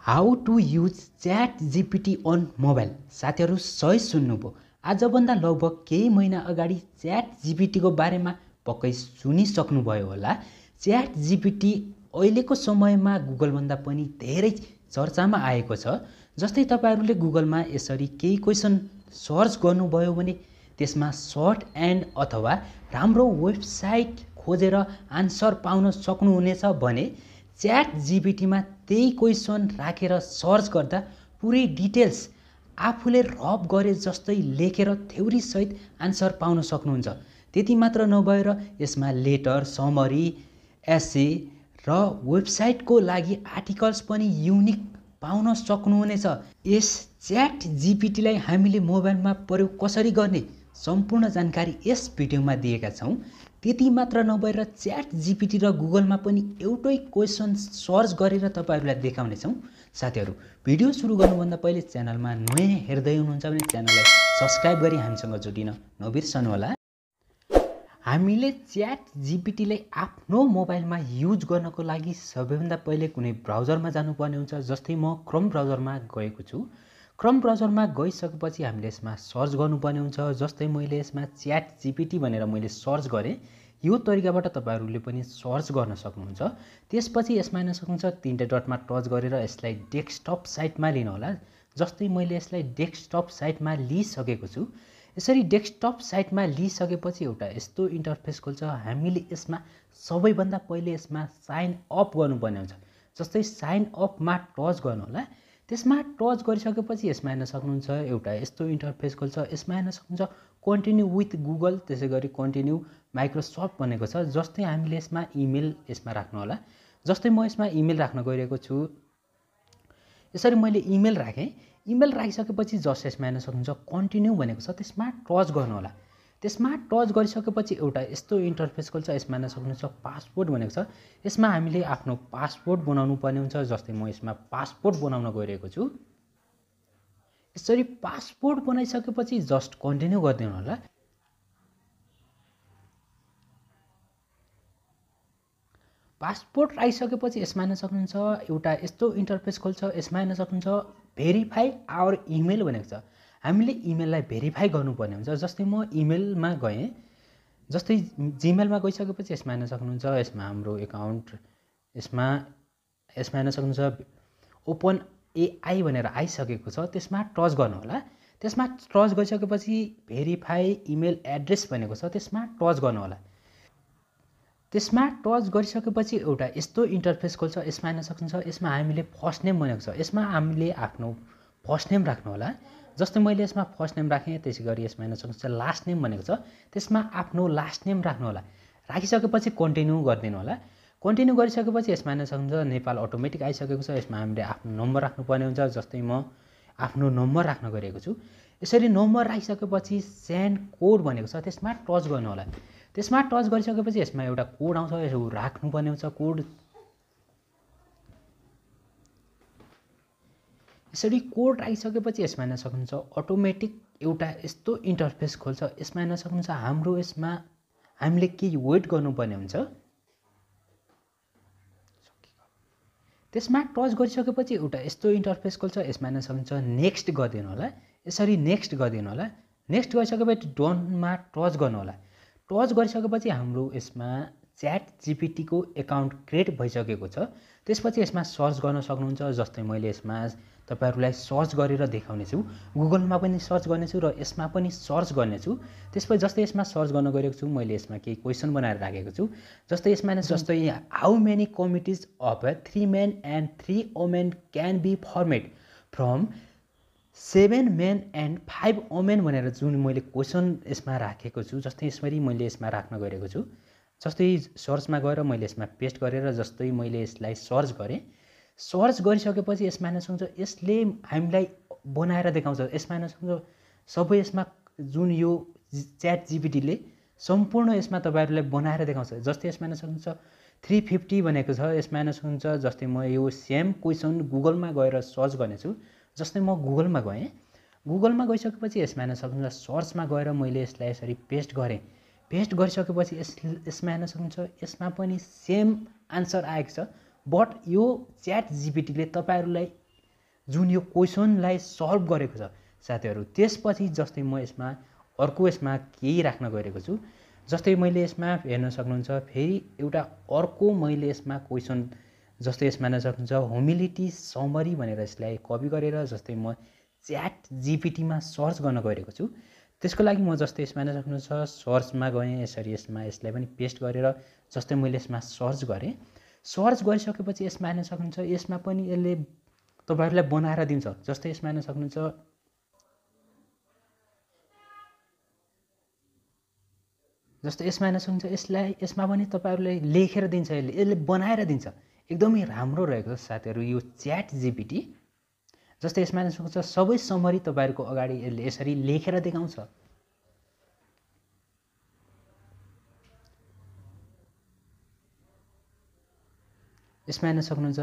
How to use ChatGPT on mobile. साथीहरू सही सुन्नुभयो। आजभन्दा लगभग केही महिना अगाडि च्याट जिपिटीको बारेमा पक्कै सुनिसक्नुभयो होला। च्याट जिपिटी अहिलेको समयमा गुगलभन्दा पनि धेरै चर्चामा आएको छ। जस्तै तपाईहरूले गुगलमा यसरी केही क्वेसन सर्च गर्नुभयो भने त्यसमा सर्ट एन्ड अथवा राम्रो वेबसाइट खोजेर आन्सर पाउन सक्नुहुनेछ भने च्याट जिपिटीमा त्यही क्वेसन राखेर सर्च गर्दा पुरै डिटेल्स आफूले रब गरे जस्तै लेखेर थ्योरीसहित आन्सर पाउन सक्नुहुन्छ। त्यति मात्र नभएर यसमा लेटर, समरी, एसे र वेबसाइटको लागि आर्टिकल्स पनि युनिक पाउन सक्नुहुनेछ। यस च्याट जिपिटीलाई हामीले मोबाइलमा प्रयोग कसरी गर्ने सम्पूर्ण जानकारी यस भिडियोमा दिएका छौँ। त्यति मात्र नभएर च्याट जिपिटी र गुगलमा पनि एउटै क्वेसन सर्च गरेर तपाईहरूलाई देखाउनेछौँ। साथीहरू, भिडियो सुरु गर्नुभन्दा पहिले च्यानलमा नयाँ हेर्दै हुनुहुन्छ भने च्यानललाई सब्सक्राइब गरी हामीसँग जोडिन नबिर्सनुहोला। हामीले च्याट जिपिटीलाई आफ्नो मोबाइलमा युज गर्नको लागि सबैभन्दा पहिले कुनै ब्राउजरमा जानुपर्ने हुन्छ। जस्तै म क्रोम ब्राउजरमा गएको छु। क्रोम ब्राउजरमा गइसकेपछि हामीले यसमा सर्च गर्नुपर्ने हुन्छ। जस्तै मैले यसमा च्याट जिपिटी भनेर मैले सर्च गरेँ। यो तरिकाबाट तपाईहरूले पनि सर्च गर्न सक्नुहुन्छ। त्यसपछि यसमा हेर्न सक्नुहुन्छ तीनटा डटमा टच गरेर यसलाई डेस्कटप साइटमा लिनुहोला। जस्तै मैले यसलाई डेस्कटप साइटमा लिइसकेको छु। यसरी डेस्कटप साइटमा लिइसकेपछि एउटा यस्तो इन्टरफेस खोल्छ। हामीले यसमा सबैभन्दा पहिले यसमा साइन अप गर्नुपर्ने हुन्छ। जस्तै साइन अपमा टच गर्नुहोला। त्यसमा टच गरिसकेपछि यसमा हेर्न सक्नुहुन्छ एउटा यस्तो इन्टरफेस खोल्छ। यसमा हेर्न सक्नुहुन्छ कन्टिन्यू विथ गुगल, त्यसै गरी कन्टिन्यू माइक्रोसफ्ट भनेको छ। जस्तै हामीले यसमा इमेल राख्नु होला। जस्तै म यसमा इमेल राख्न गइरहेको छु। यसरी मैले इमेल राखेँ। इमेल राखिसकेपछि जस्ट यसमा हेर्न सक्नुहुन्छ कन्टिन्यू भनेको छ, त्यसमा टच गर्नुहोला। त्यसमा टच गरिसकेपछि एउटा यस्तो इन्टरफेस खोल्छ। यसमा हेर्न सक्नुहुन्छ पासपोर्ट भनेको छ। यसमा हामीले आफ्नो पासपोर्ट बनाउनु पर्ने हुन्छ। जस्तै म यसमा पासपोर्ट बनाउन गइरहेको छु। यसरी पासपोर्ट बनाइसकेपछि जस्ट कन्टिन्यू गरिदिनु होला। पासपोर्ट आइसकेपछि यसमा हेर्न सक्नुहुन्छ एउटा यस्तो इन्टरफेस खोल्छ। यसमा हेर्न सक्नुहुन्छ भेरिफाई आवर इमेल भनेको छ। हामीले इमेललाई भेरिफाई गर्नुपर्ने हुन्छ। जस्तै म इमेलमा गएँ। जस्तै जिमेलमा गइसकेपछि यसमा हेर्न सक्नुहुन्छ यसमा हाम्रो एकाउन्ट यसमा हेर्न सक्नुहुन्छ ओपनएआई भनेर आइसकेको छ। त्यसमा टच गर्नुहोला। त्यसमा टच गरिसकेपछि भेरिफाई इमेल एड्रेस भनेको छ, त्यसमा टच गर्नुहोला। त्यसमा टच गरिसकेपछि एउटा यस्तो इन्टरफेस खोल्छ। यसमा हेर्न सक्नुहुन्छ यसमा हामीले फर्स्ट नेम भनेको छ। यसमा हामीले आफ्नो फर्स्ट नेम राख्नु होला। जस्तै मैले यसमा फर्स्ट नेम राखेँ। त्यसै गरी यसमा हेर्न सक्नुहुन्छ लास्ट नेम भनेको छ। त्यसमा आफ्नो लास्ट नेम राख्नु होला। राखिसकेपछि कन्टिन्यू गरिदिनु होला। कन्टिन्यू गरिसकेपछि यसमा हेर्न सक्नुहुन्छ नेपाल अटोमेटिक आइसकेको छ। यसमा हामीले आफ्नो नम्बर राख्नुपर्ने हुन्छ। जस्तै म आफ्नो नम्बर राख्न गइरहेको छु। यसरी नम्बर राखिसकेपछि सेन्ड कोड भनेको छ, त्यसमा टच गर्नु होला। त्यसमा टच गरिसकेपछि यसमा एउटा कोड आउँछ, यसो राख्नुपर्ने हुन्छ कोड। यसरी कोड राखिसकेपछि यसमा हेर्न सक्नुहुन्छ अटोमेटिक एउटा यस्तो इन्टरफेस खोल्छ। यसमा हेर्न सक्नुहुन्छ हाम्रो यसमा हामीले केही वेट गर्नुपर्ने हुन्छ। त्यसमा टच गरिसकेपछि एउटा यस्तो इन्टरफेस खोल्छ। यसमा हेर्न सक्नुहुन्छ नेक्स्ट गरिदिनु होला। यसरी नेक्स्ट गरिदिनु होला। नेक्स्ट गरिसकेपछि डनमा टच गर्नु होला। टच गरिसकेपछि हाम्रो यसमा च्याट जिपिटीको एकाउन्ट क्रिएट भइसकेको छ। त्यसपछि यसमा सर्च गर्न सक्नुहुन्छ। जस्तै मैले यसमा तपाईहरूलाई सर्च गरेर देखाउने छु। गुगलमा पनि सर्च गर्नेछु र यसमा पनि सर्च गर्नेछु। त्यसपछि जस्तै यसमा सर्च गर्न गइरहेको छु, मैले यसमा केही क्वेसन बनाएर राखेको छु। जस्तै यसमा जस्तै how many committees of 3 men and 3 women can be formed from 7 men and 5 women भनेर जुन मैले क्वेसन यसमा राखेको छु। जस्तै यसरी मैले यसमा राख्न गइरहेको छु। जस्तै सर्चमा गएर मैले यसमा पेस्ट गरेर जस्तै मैले यसलाई सर्च गरेँ। सर्च गरिसकेपछि यसमा हेर्न सक्नुहुन्छ यसले हामीलाई बनाएर देखाउँछ। यसमा हेर्न सक्नुहुन्छ सबै यसमा जुन यो च्याट जिपिटीले सम्पूर्ण यसमा तपाईँहरूलाई बनाएर देखाउँछ। जस्तै यसमा हेर्न सक्नुहुन्छ 350 भनेको छ। यसमा हेर्न सक्नुहुन्छ जस्तै म यो सेम क्वेसन गुगलमा गएर सर्च गर्नेछु। जस्तै म गुगलमा गएँ। गुगलमा गइसकेपछि यसमा हेर्न सक्नुहुन्छ सर्चमा गएर मैले यसलाई यसरी पेस्ट गरेँ। पेस्ट गरिसकेपछि यसमा हेर्न सक्नुहुन्छ यसमा पनि सेम आन्सर आएको छ। बट यो च्याट जिपिटीले तपाईहरूलाई जुन यो क्वेसनलाई सल्भ गरेको छ साथीहरू। त्यसपछि जस्तै म यसमा अर्को यसमा केही राख्न गइरहेको छु। जस्तै मैले यसमा हेर्न सक्नुहुन्छ फेरि एउटा अर्को मैले यसमा क्वेसन जस्तै यसमा हेर्न सक्नुहुन्छ ह्युमिलिटी समरी भनेर यसलाई कपी गरेर जस्तै म च्याट जिपिटीमा सर्च गर्न गइरहेको छु। त्यसको लागि म जस्तै यसमा हेर्न सक्नुहुन्छ सर्चमा गएँ, यसरी यसलाई पनि पेस्ट गरेर जस्तै मैले यसमा सर्च गरेँ। सर्च गरिसकेपछि यसमा हेर्न सक्नुहुन्छ यसमा पनि यसले तपाईहरुलाई बनाएर दिन्छ। जस्तै यसमा हेर्न सक्नुहुन्छ यसमा पनि तपाईहरुले लेखेर दिन्छ, यसले बनाएर दिन्छ। एकदमै राम्रो रहेको छ साथीहरु यो च्याट जिपिटी। जस्तै यसमा हेर्न सक्नुहुन्छ सबै समरी तपाईहरुको अगाडि यसले यसरी लेखेर देखाउँछ। यसमा हेर्न सक्नुहुन्छ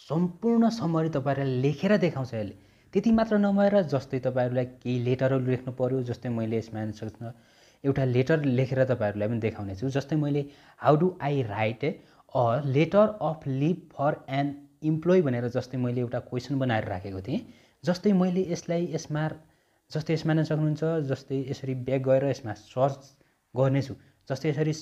सम्पूर्ण समरी तपाईहरुलाई लेखेर देखाउँछ यसले। त्यति मात्र नभएर जस्तै तपाईहरुलाई केही लेटरहरु लेख्नु पर्यो, जस्तै मैले यसमा हेर्न सक्नुहुन्छ एउटा लेटर लेखेर तपाईहरुलाई पनि देखाउने छु। जस्तै मैले how do I write a letter of leave for an employee भनेर जस्तै मैले एउटा क्वेसन बनाएर राखेको थिएँ। जस्तै मैले यसलाई यसमा जस्तै यसमा हेर्न सक्नुहुन्छ जस्तै यसरी ब्याक गएर यसमा सर्च गर्नेछु। जस्तै यसरी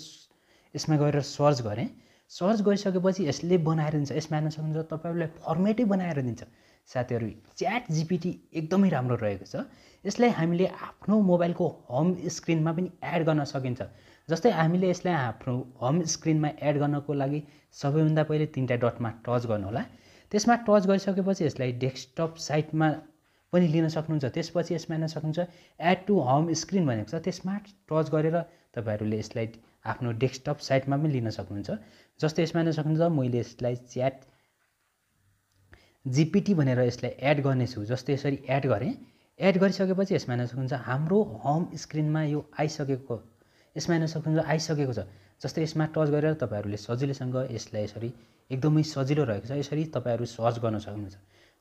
यसमा गएर सर्च गरेँ। सर्च गरिसकेपछि यसले बनाएर दिन्छ। यसमा हेर्न सक्नुहुन्छ तपाईहरुलाई फर्मेटै बनाएर दिन्छ। साथीहरु च्याट जिपिटी एकदमै राम्रो रहेको छ। यसलाई हामीले आफ्नो मोबाइलको होम स्क्रिनमा पनि एड गर्न सकिन्छ। जस्तै हामीले यसलाई आफ्नो होम स्क्रिनमा एड गर्नको लागि सबैभन्दा पहिले तीनटा डटमा टच गर्नु होला। त्यसमा टच गरिसकेपछि यसलाई डेस्कटप साइटमा पनि लिन सक्नुहुन्छ। त्यसपछि यसमा हेर्न सक्नुहुन्छ एड टु होम स्क्रिन भनेको छ, त्यसमा टच गरेर तपाईहरुले यसलाई आफ्नो डेस्कटप साइटमा पनि लिन सक्नुहुन्छ। जस्तै यसमा हेर्न सक्नुहुन्छ मैले यसलाई च्याट जिपिटी भनेर यसलाई एड गर्नेछु। जस्तै यसरी एड गरेँ। एड गरिसकेपछि यसमा हेर्न सक्नुहुन्छ हाम्रो होम स्क्रिनमा यो आइसकेको छ। जस्तै यसमा टच गरेर तपाईहरुले सजिलैसँग यसलाई यसरी एकदमै सजिलो रहेको छ। यसरी तपाईहरु सर्च गर्न सक्नुहुन्छ।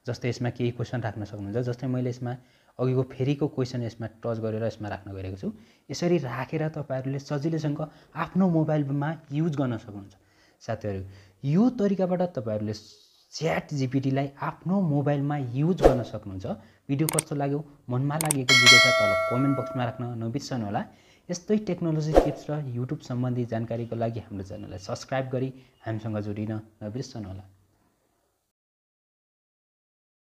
जस्तै यसमा केही क्वेसन राख्न सक्नुहुन्छ। जस्तै मैले यसमा अघिको फेरिको क्वेसन यसमा टच गरेर यसमा राख्न गइरहेको छु। यसरी राखेर तपाईहरुले सजिलैसँग आफ्नो मोबाइलमा युज गर्न सक्नुहुन्छ। साथीहरु यो तरिकाबाट तपाईहरुले च्याट जिपिटीलाई आफ्नो मोबाइलमा युज गर्न सक्नुहुन्छ। भिडियो कस्तो लाग्यो, मनमा लागेको भिडियो छ तल कमेन्ट बक्समा राख्न नबिर्सनु होला। यस्तै टेक्नोलोजी टिप्स र युट्युब सम्बन्धी जानकारीको लागि हाम्रो च्यानललाई सब्स्क्राइब गरी हामीसँग जोडिन नबिर्सनु होला।